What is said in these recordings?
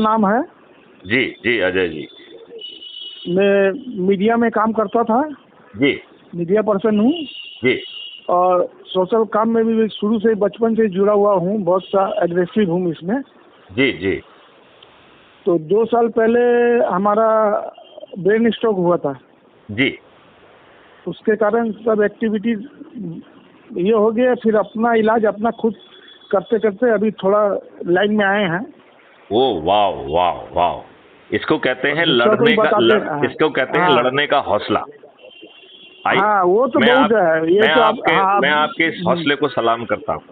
नाम है। जी जी अजय जी। मैं मीडिया में काम करता था जी। मीडिया पर्सन हूँ जी। और सोशल काम में भी शुरू से बचपन से जुड़ा हुआ हूँ, बहुत सा एग्रेसिव हूँ इसमें। जी जी। तो 2 साल पहले हमारा ब्रेन स्ट्रोक हुआ था। जी। उसके कारण सब एक्टिविटीज ये हो गया, फिर अपना इलाज अपना खुद करते करते अभी थोड़ा लाइन में आए हैं। ओ वाह वाह वाह, इसको कहते हैं दूसरा कोई लड़ने का बताते इसको कहते हैं हाँ लड़ने का हौसला। आई हाँ, वो तो मैं बहुत है ये तो आप हाँ मैं आपके इस हौसले को सलाम करता हूँ।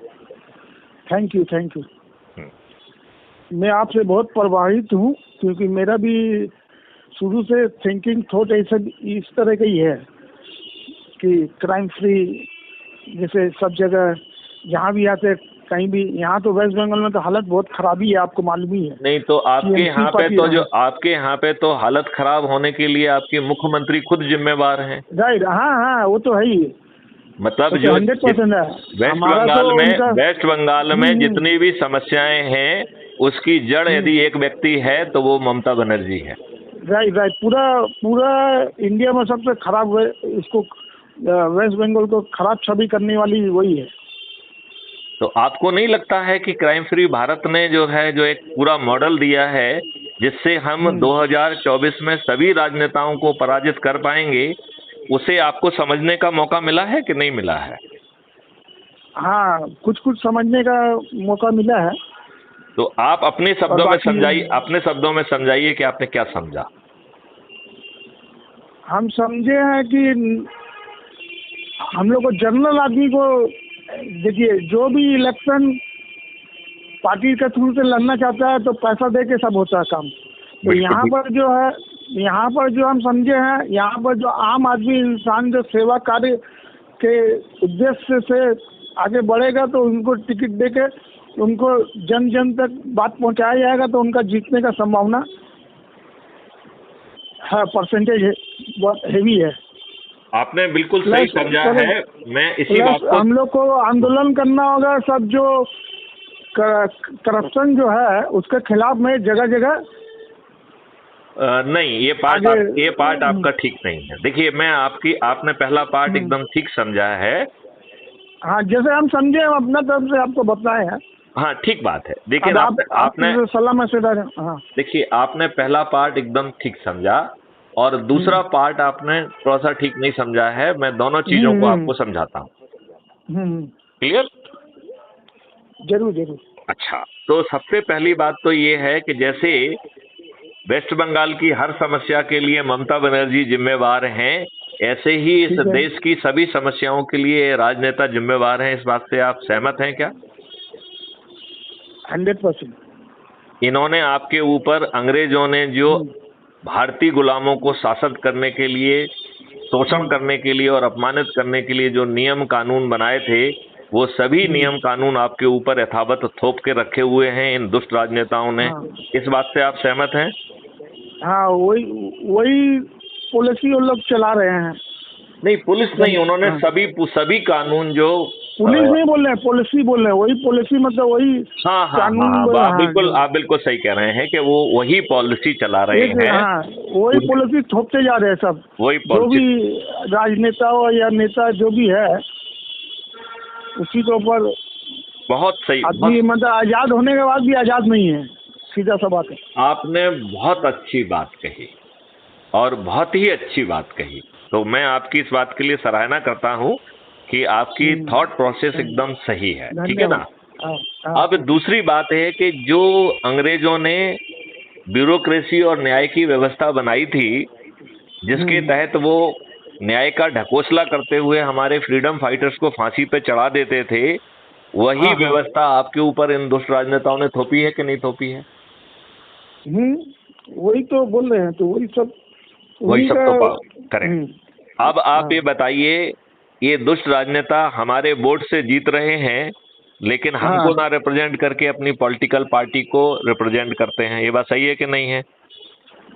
Thank you thank you. हम्म। मैं आपसे बहुत प्रभावित हूँ क्योंकि मेरा भी शुरू से थिंकिंग थॉट ऐसा इस तरह का ही है कि क्राइम फ्री, जैसे सब जगह जहाँ भी आते कहीं भी, यहाँ तो वेस्ट बंगाल में तो हालत बहुत खराबी है, आपको मालूम ही है। नहीं तो आपके यहाँ पे तो जो आपके यहाँ पे तो हालत खराब होने के लिए आपके मुख्यमंत्री खुद जिम्मेवार हैं। राइट, हाँ हाँ, वो तो है ही। मतलब जो 100% है हमारा तो उनका वेस्ट बंगाल में जितनी भी समस्याएं हैं उसकी जड़ यदि एक व्यक्ति है तो वो ममता बनर्जी है। राइट राइट, पूरा पूरा इंडिया में सबसे खराब इसको वेस्ट बंगाल को खराब छवि करने वाली वही है। तो आपको नहीं लगता है कि क्राइम फ्री भारत ने जो है जो एक पूरा मॉडल दिया है जिससे हम 2024 में सभी राजनेताओं को पराजित कर पाएंगे, उसे आपको समझने का मौका मिला है कि नहीं मिला है? हाँ, कुछ कुछ समझने का मौका मिला है। तो आप अपने शब्दों में समझाइए कि आपने क्या समझा। हम समझे हैं कि हम लोग को जनरल आदमी को, देखिए जो भी इलेक्शन पार्टी के थ्रू से लड़ना चाहता है तो पैसा दे के सब होता है काम। तो यहाँ पर जो है, यहाँ पर जो हम समझे हैं, यहाँ पर जो आम आदमी इंसान जो सेवा कार्य के उद्देश्य से आगे बढ़ेगा तो उनको टिकट दे के उनको जन जन तक बात पहुँचाया जाएगा तो उनका जीतने का संभावना है, परसेंटेज है बहुत हेवी है। आपने बिल्कुल सही समझा है। मैं इसी बात को, हम लोग को आंदोलन करना होगा, सब जो करप्शन जो है उसके खिलाफ में जगह जगह। नहीं, ये पार्ट आपका ठीक नहीं है। देखिए मैं आपने पहला पार्ट एकदम ठीक समझा है। हाँ, जैसे हम समझे हम अपना तरफ से आपको बताए हैं। हाँ ठीक बात है। देखिए आपने सलाह मशवरा। हाँ देखिए आपने पहला पार्ट एकदम ठीक समझा और दूसरा पार्ट आपने थोड़ा सा ठीक नहीं समझा है। मैं दोनों चीजों को आपको समझाता हूँ। क्लियर? जरूर जरूर। अच्छा, तो सबसे पहली बात तो ये है कि जैसे वेस्ट बंगाल की हर समस्या के लिए ममता बनर्जी जिम्मेवार हैं, ऐसे ही इस देश की सभी समस्याओं के लिए राजनेता जिम्मेवार हैं। इस बात से आप सहमत हैं क्या? 100%। इन्होंने आपके ऊपर, अंग्रेजों ने जो भारतीय गुलामों को शासन करने के लिए, शोषण करने के लिए और अपमानित करने के लिए जो नियम कानून बनाए थे, वो सभी नियम कानून आपके ऊपर यथावत थोप के रखे हुए हैं इन दुष्ट राजनेताओं ने। इस बात से आप सहमत हैं? हाँ, वही पॉलिसी वो लोग चला रहे हैं। नहीं, पुलिस नहीं, उन्होंने सभी कानून जो पुलिस नहीं बोल रहे हैं, पॉलिसी बोल रहे हैं। वही पॉलिसी मतलब वही कानून। आप बिल्कुल सही कह रहे हैं कि वो वही पॉलिसी चला रहे हैं। वही पॉलिसी थोपते जा रहे हैं सब, वही जो भी राजनेता हो या नेता जो भी है उसी के ऊपर। बहुत सही। आदमी मतलब आजाद होने के बाद भी आजाद नहीं है, सीधा सा बात है। आपने बहुत अच्छी बात कही और बहुत ही अच्छी बात कही। तो मैं आपकी इस बात के लिए सराहना करता हूँ कि आपकी थॉट प्रोसेस एकदम सही है। ठीक है ना? अब दूसरी बात है कि जो अंग्रेजों ने ब्यूरोक्रेसी और न्याय की व्यवस्था बनाई थी, जिसके तहत वो न्याय का ढकोसला करते हुए हमारे फ्रीडम फाइटर्स को फांसी पे चढ़ा देते थे, वही व्यवस्था आपके ऊपर इन दुष्ट राजनेताओं ने थोपी है कि नहीं थोपी है? वही तो बोल रहे हैं। तो वही सब तो करेक्ट। अब आप ये बताइए, ये दुष्ट राजनेता हमारे वोट से जीत रहे हैं लेकिन हमको ना रिप्रेजेंट करके अपनी पॉलिटिकल पार्टी को रिप्रेजेंट करते हैं। ये बात सही है कि नहीं है?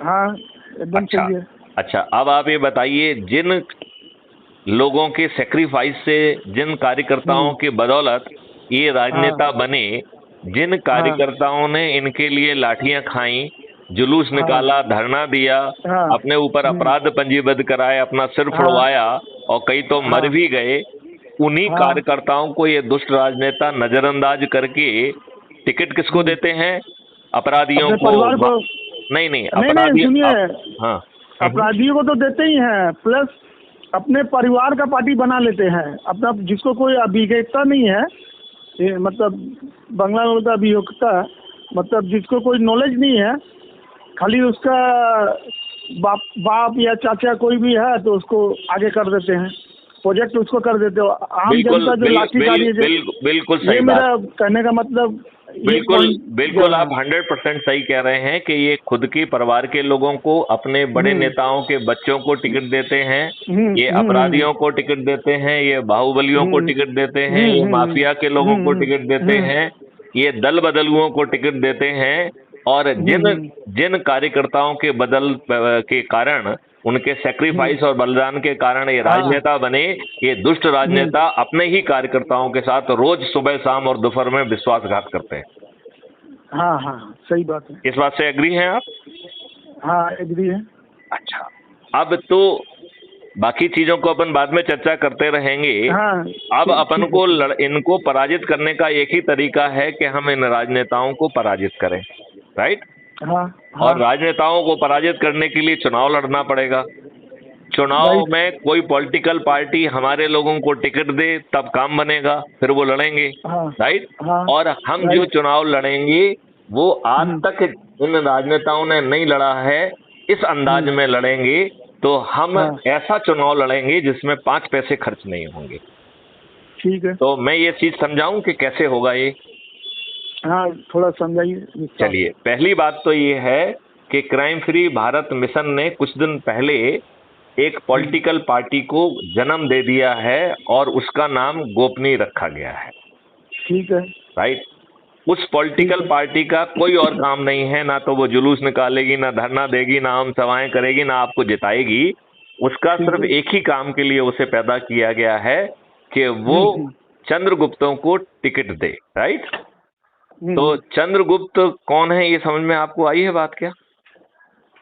हाँ, एकदम सही है। अच्छा, अब आप ये बताइए, जिन लोगों के सेक्रीफाइस से, जिन कार्यकर्ताओं के बदौलत ये राजनेता बने, जिन कार्यकर्ताओं ने इनके लिए लाठियां खाई, जुलूस निकाला, धरना दिया, अपने ऊपर अपराध पंजीबद्ध कराए, अपना सिर फुड़वाया और कई तो मर भी गए, उन्हीं कार्यकर्ताओं को ये दुष्ट राजनेता नजरअंदाज करके टिकट किसको देते हैं? अपराधियों को। नहीं नहीं, अपराधी। सुनिए, हाँ, अपराधियों को तो देते ही हैं, प्लस अपने परिवार का पार्टी बना लेते हैं अपना, जिसको कोई अभिज्ञता नहीं है, ये मतलब बंगला में बोलता अभियोक्ता, मतलब जिसको कोई नॉलेज नहीं है, खाली उसका बाप या चाचा कोई भी है तो उसको आगे कर देते हैं, प्रोजेक्ट उसको कर देते हो। आम जनता जो लाठीचार्ज, बिल्कुल सही, मेरा कहने का मतलब। बिल्कुल आप 100% सही कह रहे हैं कि ये खुद की परिवार के लोगों को, अपने बड़े नेताओं के बच्चों को टिकट देते हैं, ये अपराधियों को टिकट देते हैं, ये बाहुबलियों को टिकट देते हैं, ये माफिया के लोगों को टिकट देते हैं, ये दल बदलुओं को टिकट देते हैं, और जिन कार्यकर्ताओं के बदल के कारण, उनके सेक्रीफाइस और बलिदान के कारण ये राजनेता बने, ये दुष्ट राजनेता अपने ही कार्यकर्ताओं के साथ रोज सुबह शाम और दोपहर में विश्वासघात करते हैं। हाँ हाँ, सही बात है। इस बात से एग्री हैं आप? हाँ, एग्री है। अच्छा, अब तो बाकी चीजों को अपन बाद में चर्चा करते रहेंगे। अब अपन को इनको पराजित करने का एक ही तरीका है कि हम इन राजनेताओं को पराजित करें, राइट? और राजनेताओं को पराजित करने के लिए चुनाव लड़ना पड़ेगा। चुनाव में कोई पॉलिटिकल पार्टी हमारे लोगों को टिकट दे तब काम बनेगा, फिर वो लड़ेंगे, राइट? और हम जो चुनाव लड़ेंगे वो आज तक इन राजनेताओं ने नहीं लड़ा है, इस अंदाज में लड़ेंगे। तो हम ऐसा चुनाव लड़ेंगे जिसमें 5 पैसे खर्च नहीं होंगे। ठीक है, तो मैं ये चीज समझाऊं कि कैसे होगा ये? हाँ, थोड़ा समझाइए। चलिए, पहली बात तो ये है कि क्राइम फ्री भारत मिशन ने कुछ दिन पहले एक पॉलिटिकल पार्टी को जन्म दे दिया है और उसका नाम गोपनीय रखा गया है। ठीक है, राइट? उस पॉलिटिकल पार्टी का कोई और काम नहीं है, ना तो वो जुलूस निकालेगी, ना धरना देगी, ना आम सभाएं करेगी, ना आपको जिताएगी। उसका सिर्फ एक ही काम के लिए उसे पैदा किया गया है कि वो चंद्रगुप्तों को टिकट दे, राइट? तो चंद्रगुप्त कौन है ये समझ में आपको आई है बात क्या?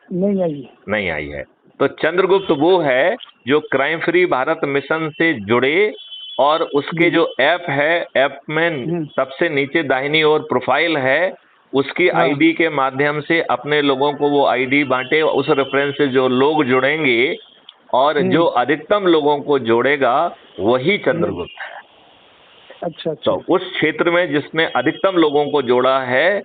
नहीं आई है। तो चंद्रगुप्त वो है जो क्राइम फ्री भारत मिशन से जुड़े, और उसके जो ऐप है, ऐप में सबसे नीचे दाहिनी ओर प्रोफाइल है, उसकी आईडी के माध्यम से अपने लोगों को वो आईडी बांटे। उस रेफरेंस से जो लोग जुड़ेंगे और जो अधिकतम लोगों को जोड़ेगा वही चंद्रगुप्त है। अच्छा। तो उस क्षेत्र में जिसने अधिकतम लोगों को जोड़ा है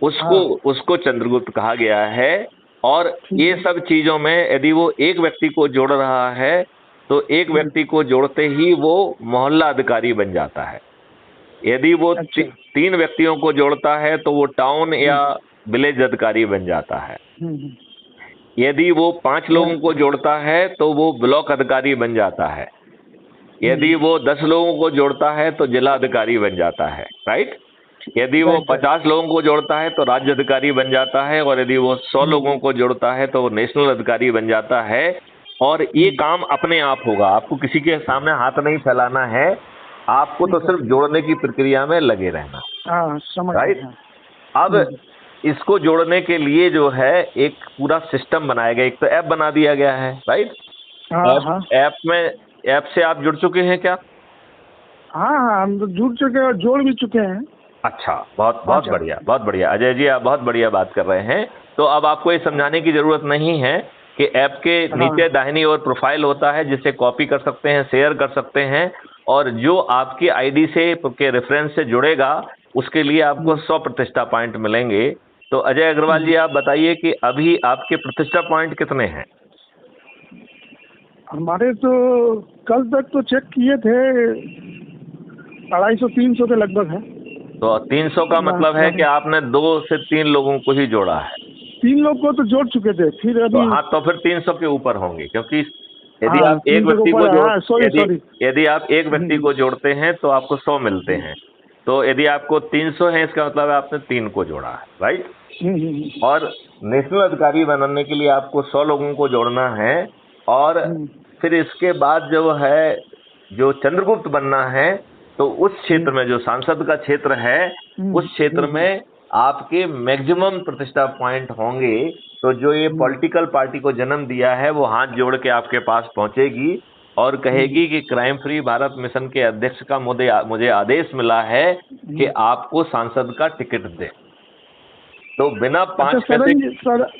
उसको चंद्रगुप्त कहा गया है। और ये सब चीजों में यदि वो एक व्यक्ति को जोड़ रहा है तो एक व्यक्ति को जोड़ते ही वो मोहल्ला अधिकारी बन जाता है। यदि वो 3 व्यक्तियों को जोड़ता है तो वो टाउन या विलेज अधिकारी बन जाता है। यदि वो 5 लोगों को जोड़ता है तो वो ब्लॉक अधिकारी बन जाता है। यदि वो 10 लोगों को जोड़ता है तो जिला अधिकारी बन जाता है, राइट? यदि वो 50 लोगों को जोड़ता है तो राज्य अधिकारी बन जाता है, और यदि वो 100 लोगों को जोड़ता है तो वो नेशनल अधिकारी बन जाता है। और ये काम अपने आप होगा, आपको किसी के सामने हाथ नहीं फैलाना है, आपको तो सिर्फ जोड़ने की प्रक्रिया में लगे रहना, राइट? अब इसको जोड़ने के लिए जो है एक पूरा सिस्टम बनाया गया, एक तो ऐप बना दिया गया है, राइट? ऐप से आप जुड़ चुके हैं क्या? हाँ, हम तो जुड़ चुके हैं और जोड़ भी चुके हैं। अच्छा, बहुत बढ़िया, बहुत बढ़िया अजय जी, आप बहुत बढ़िया बात कर रहे हैं। तो अब आपको ये समझाने की जरूरत नहीं है कि ऐप के नीचे दाहिनी ओर प्रोफाइल होता है, जिसे कॉपी कर सकते हैं, शेयर कर सकते हैं, और जो आपकी आईडी से के रेफरेंस से जुड़ेगा उसके लिए आपको 100 प्रतिष्ठा पॉइंट मिलेंगे। तो अजय अग्रवाल जी, आप बताइए कि अभी आपके प्रतिष्ठा पॉइंट कितने हैं? हमारे तो कल तक तो चेक किए थे 250-300 के लगभग है। तो 300 का मतलब है कि आपने 2 से 3 लोगों को ही जोड़ा है। 3 लोग को तो जोड़ चुके थे, फिर अभी तो फिर 300 के ऊपर होंगे, क्योंकि यदि आप एक व्यक्ति को यदि आप एक व्यक्ति को जोड़ते हैं तो आपको 100 मिलते हैं। तो यदि आपको 300 है, इसका मतलब आपने 3 को जोड़ा है, राइट? और नेशनल अधिकारी बनाने के लिए आपको 100 लोगों को जोड़ना है, और फिर इसके बाद जो है जो चंद्रगुप्त बनना है तो तो उस क्षेत्र में जो सांसद का क्षेत्र है, उस क्षेत्र में आपके मैक्सिमम प्रतिष्ठा पॉइंट होंगे। तो जो ये पॉलिटिकल पार्टी को जन्म दिया है वो हाथ जोड़ के आपके पास पहुंचेगी और कहेगी कि क्राइम फ्री भारत मिशन के अध्यक्ष का मुझे आदेश मिला है कि आपको सांसद का टिकट दे। तो बिना 5 पैसे।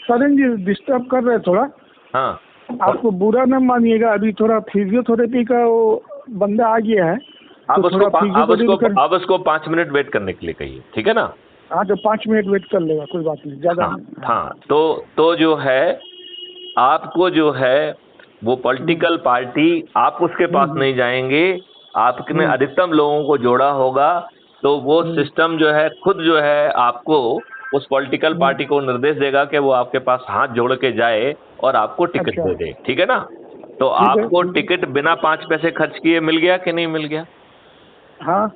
सरन जी डिस्टर्ब कर रहे हैं थोड़ा। हाँ, आपको बुरा न मानिएगा, अभी थोड़ा फिजियोथेरेपी का वो बंदा आ गया है। आप उसको 5 मिनट वेट करने के लिए कहिए, ठीक है ना? हाँ, तो 5 मिनट वेट कर लेगा, कोई बात नहीं, ज्यादा। हाँ, तो जो है आपको जो है वो पॉलिटिकल पार्टी, आप उसके पास नहीं जाएंगे, आपने अधिकतम लोगों को जोड़ा होगा, तो वो सिस्टम जो है खुद जो है आपको उस पॉलिटिकल पार्टी को निर्देश देगा कि वो आपके पास हाथ जोड़ के जाए और आपको टिकट दे दे, ठीक है ना? तो आपको टिकट बिना 5 पैसे खर्च किए मिल गया कि नहीं मिल गया? हाँ।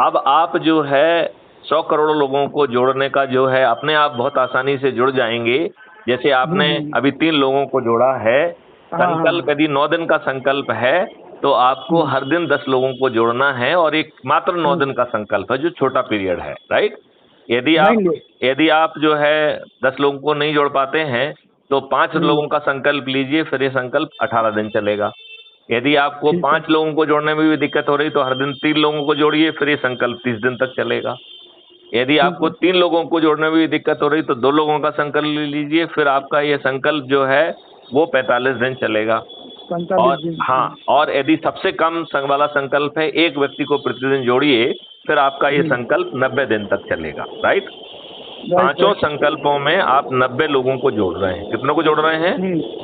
अब आप जो है 100 करोड़ लोगों को जोड़ने का जो है अपने आप बहुत आसानी से जुड़ जाएंगे। जैसे आपने अभी 3 लोगों को जोड़ा है। संकल्प यदि 9 दिन का संकल्प है तो आपको हर दिन 10 लोगों को जोड़ना है और एक मात्र 9 दिन का संकल्प है जो छोटा पीरियड है, राइट? यदि आप जो है 10 लोगों को नहीं जोड़ पाते हैं तो 5 लोगों का संकल्प लीजिए, फिर ये संकल्प 18 दिन चलेगा। यदि आपको 5 लोगों को जोड़ने में भी दिक्कत हो रही तो हर दिन 3 लोगों को जोड़िए, फिर ये संकल्प 30 दिन तक चलेगा। यदि आपको 3 लोगों को जोड़ने में भी दिक्कत हो रही तो 2 लोगों का संकल्प लीजिए, फिर आपका ये संकल्प जो है वो 45 दिन चलेगा। और हाँ, और यदि सबसे कम वाला संकल्प है 1 व्यक्ति को प्रतिदिन जोड़िए, फिर आपका ये संकल्प 90 दिन तक चलेगा, राइट? 5 संकल्पों में आप 90 लोगों को जोड़ रहे हैं। कितनों को जोड़ रहे हैं?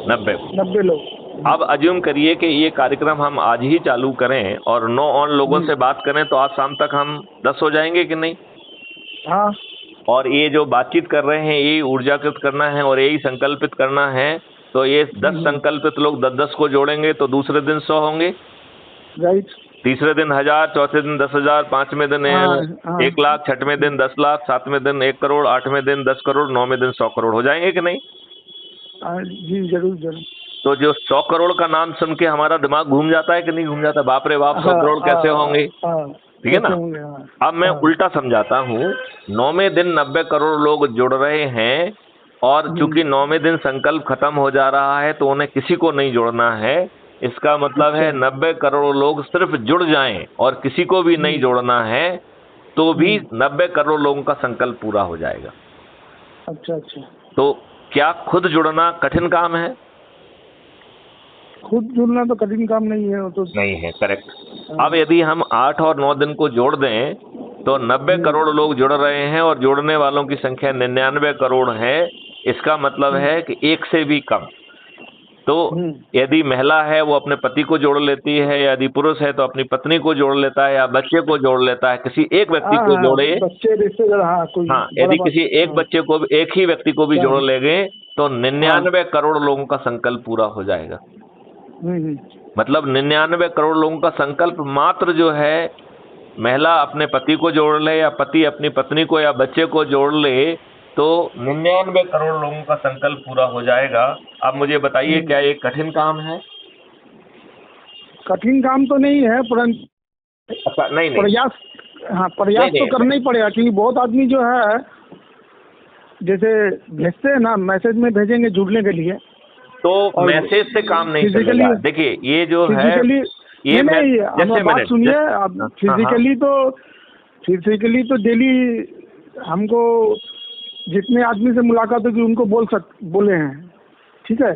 90 लोग। अब अज्यूम करिए कि ये कार्यक्रम हम आज ही चालू करें और 9 ऑन लोगों से बात करें तो आज शाम तक हम 10 हो जाएंगे कि नहीं? हाँ। और ये जो बातचीत कर रहे हैं यही ऊर्जाकृत करना है और यही संकल्पित करना है, तो ये 10 संकल्पित लोग 10-10 को जोड़ेंगे तो दूसरे दिन 100 होंगे, राइट? तीसरे दिन 1000, चौथे दिन 10,000, 5वें दिन 1 लाख, 6वें दिन 10 लाख, 7वें दिन 1 करोड़, 8वें दिन 10 करोड़, 9वें दिन 100 करोड़ हो जाएंगे कि नहीं? जी जरूर जरूर। तो जो 100 करोड़ का नाम सुन के हमारा दिमाग घूम जाता है कि नहीं घूम जाता? बाप रे बाप, 100 करोड़ कैसे होंगे, ठीक है ना? अब मैं उल्टा समझाता हूँ। 9वें दिन 90 करोड़ लोग जुड़ रहे हैं और चूंकि 9वें दिन संकल्प खत्म हो जा रहा है तो उन्हें किसी को नहीं जोड़ना है। इसका मतलब है 90 करोड़ लोग सिर्फ जुड़ जाएं और किसी को भी नहीं जोड़ना है तो भी 90 करोड़ लोगों का संकल्प पूरा हो जाएगा। अच्छा अच्छा। तो क्या खुद जुड़ना कठिन काम है? खुद जुड़ना तो कठिन काम नहीं है, वो तो नहीं है, करेक्ट। अब यदि हम 8 और 9 दिन को जोड़ दें तो 90 करोड़ लोग जुड़ रहे हैं और जोड़ने वालों की संख्या 99 करोड़ है। इसका मतलब है कि 1 से भी कम। तो यदि महिला है वो अपने पति को जोड़ लेती है, यदि पुरुष है तो अपनी पत्नी को जोड़ लेता है या बच्चे को जोड़ लेता है, किसी एक व्यक्ति को जोड़े। बच्चे रिश्तेदार, हाँ, यदि किसी एक बच्चे को, एक ही व्यक्ति को भी जोड़ लेंगे तो 99 करोड़ लोगों का संकल्प पूरा हो जाएगा। मतलब 99 करोड़ लोगों का संकल्प मात्र जो है महिला अपने पति को जोड़ ले या पति अपनी पत्नी को या बच्चे को जोड़ ले तो 99 करोड़ लोगों का संकल्प पूरा हो जाएगा। अब मुझे बताइए क्या ये कठिन काम है? कठिन काम तो नहीं है, परंतु अच्छा, नहीं प्रयास तो करना ही पड़ेगा, क्योंकि बहुत आदमी जो है जैसे भेजते हैं ना, मैसेज में भेजेंगे जुड़ने के लिए, तो तो से काम नहीं चलेगा। देखिए ये जो है ये नहीं, बात सुनिए। अब फिजिकली तो डेली हमको जितने आदमी से मुलाकात होगी उनको बोले हैं, ठीक है?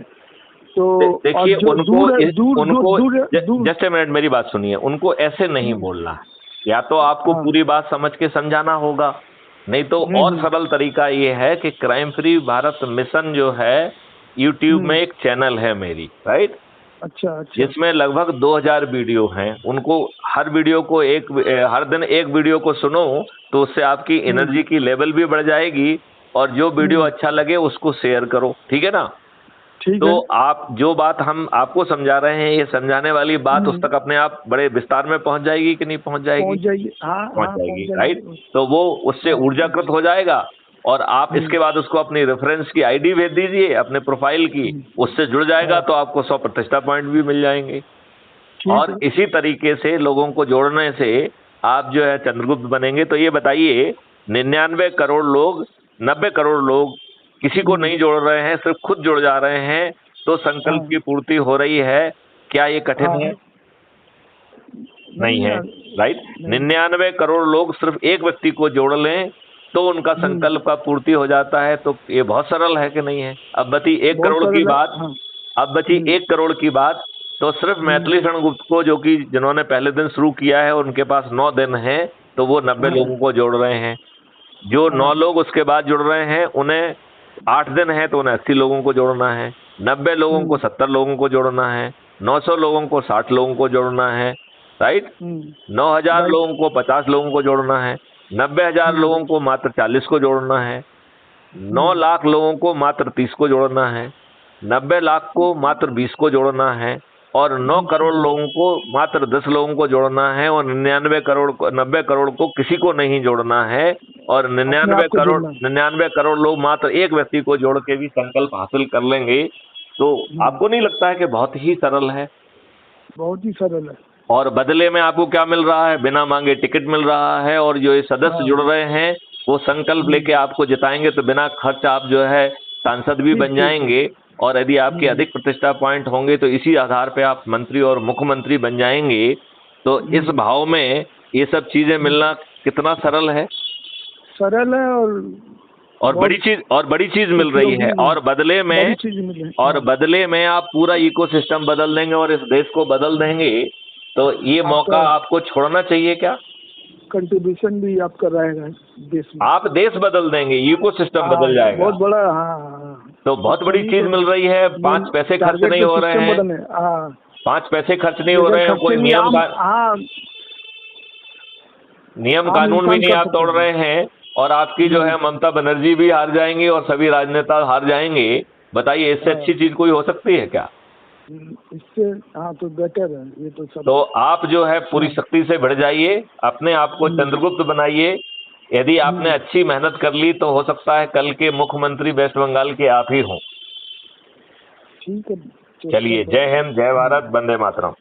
तो देखिए उनको जैसे मिनट मेरी बात सुनिए, उनको ऐसे नहीं बोलना है। या तो आपको पूरी बात समझ के समझाना होगा, नहीं तो और सरल तरीका ये है कि क्राइम फ्री भारत मिशन जो है YouTube में एक चैनल है मेरी, राइट? अच्छा। जिसमें लगभग 2000 वीडियो हैं। उनको हर वीडियो को हर दिन एक वीडियो को सुनो तो उससे आपकी एनर्जी की लेवल भी बढ़ जाएगी और जो वीडियो अच्छा लगे उसको शेयर करो, ठीक है ना? तो आप जो बात हम आपको समझा रहे हैं, ये समझाने वाली बात उस तक अपने आप बड़े विस्तार में पहुंच जाएगी कि नहीं पहुंच जाएगी? पहुंच जाएगी, राइट? तो वो उससे ऊर्जाकृत हो जाएगा और आप इसके बाद उसको अपनी रेफरेंस की आईडी भेज दीजिए, अपने प्रोफाइल की, उससे जुड़ जाएगा तो आपको 100 प्रतिष्ठा पॉइंट भी मिल जाएंगे। और इसी तरीके से लोगों को जोड़ने से आप जो है चंद्रगुप्त बनेंगे। तो ये बताइए 99 करोड़ लोग, 90 करोड़ लोग किसी को नहीं जोड़ रहे हैं, सिर्फ खुद जुड़ जा रहे हैं, तो संकल्प हाँ। की पूर्ति हो रही है। क्या ये कठिन हाँ। है? नहीं है, राइट। नहीं। 99 करोड़ लोग सिर्फ एक व्यक्ति को जोड़ लें तो उनका संकल्प का पूर्ति हो जाता है। तो ये बहुत सरल है कि नहीं है? अब बची 1 बहुत करोड़ की सरल है। बात। हाँ। अब बची 1 करोड़ की बात। तो सिर्फ मैथिली शरण गुप्त को, जो कि जिन्होंने पहले दिन शुरू किया है, उनके पास 9 दिन है, तो वो 90 लोगों को जोड़ रहे हैं। जो 9 लोग उसके बाद जुड़ रहे हैं, उन्हें 8 दिन है, तो उन्हें 80 लोगों को जोड़ना है। 90 लोगों को 70 लोगों को जोड़ना है। 900 लोगों को 60 लोगों को जोड़ना है, राइट। 9000 लोगों को 50 लोगों को जोड़ना है। 90,000 लोगों को मात्र 40 को जोड़ना है। 9 लाख लोगों को मात्र 30 को जोड़ना है। 90 लाख को मात्र 20 को जोड़ना है। और 9 करोड़ लोगों को मात्र 10 लोगों को जोड़ना है। और 90 करोड़ को किसी को नहीं जोड़ना है। और 99 करोड़ लोग मात्र एक व्यक्ति को जोड़ के भी संकल्प हासिल कर लेंगे। तो आपको नहीं लगता है कि बहुत ही सरल है? बहुत ही सरल है। और बदले में आपको क्या मिल रहा है? बिना मांगे टिकट मिल रहा है। और जो ये सदस्य जुड़ रहे हैं वो संकल्प लेके आपको जिताएंगे, तो बिना खर्च आप जो है सांसद भी बन जाएंगे। और यदि आपके अधिक प्रतिष्ठा पॉइंट होंगे तो इसी आधार पे आप मंत्री और मुख्यमंत्री बन जाएंगे। तो इस भाव में ये सब चीजें मिलना कितना सरल है? सरल है। और बड़ी चीज मिल रही है। और बदले में आप पूरा इकोसिस्टम बदल देंगे और इस देश को बदल देंगे। तो ये मौका आपको छोड़ना चाहिए क्या? कंट्रीब्यूशन भी आपका रहेगा देश में। आप देश बदल देंगे, इकोसिस्टम बदल जाएगा। बहुत बड़ा। हाँ। तो बहुत बड़ी चीज मिल रही है। 5 पैसे खर्च नहीं हो रहे हैं। 5 पैसे खर्च नहीं हो रहे हैं। कोई नियम कानून भी नहीं आप तोड़ रहे हैं। और आपकी जो है ममता बनर्जी भी हार जाएंगी और सभी राजनेता हार जाएंगे। बताइए इससे अच्छी चीज कोई हो सकती है क्या? इससे तो बेटर है ये तो सब। तो आप जो है पूरी शक्ति से बढ़ जाइए, अपने आप को चंद्रगुप्त बनाइए। यदि आपने अच्छी मेहनत कर ली तो हो सकता है कल के मुख्यमंत्री वेस्ट बंगाल के आप ही हों। ठीक है। चलिए, जय हिंद, जय भारत, वंदे मातरम।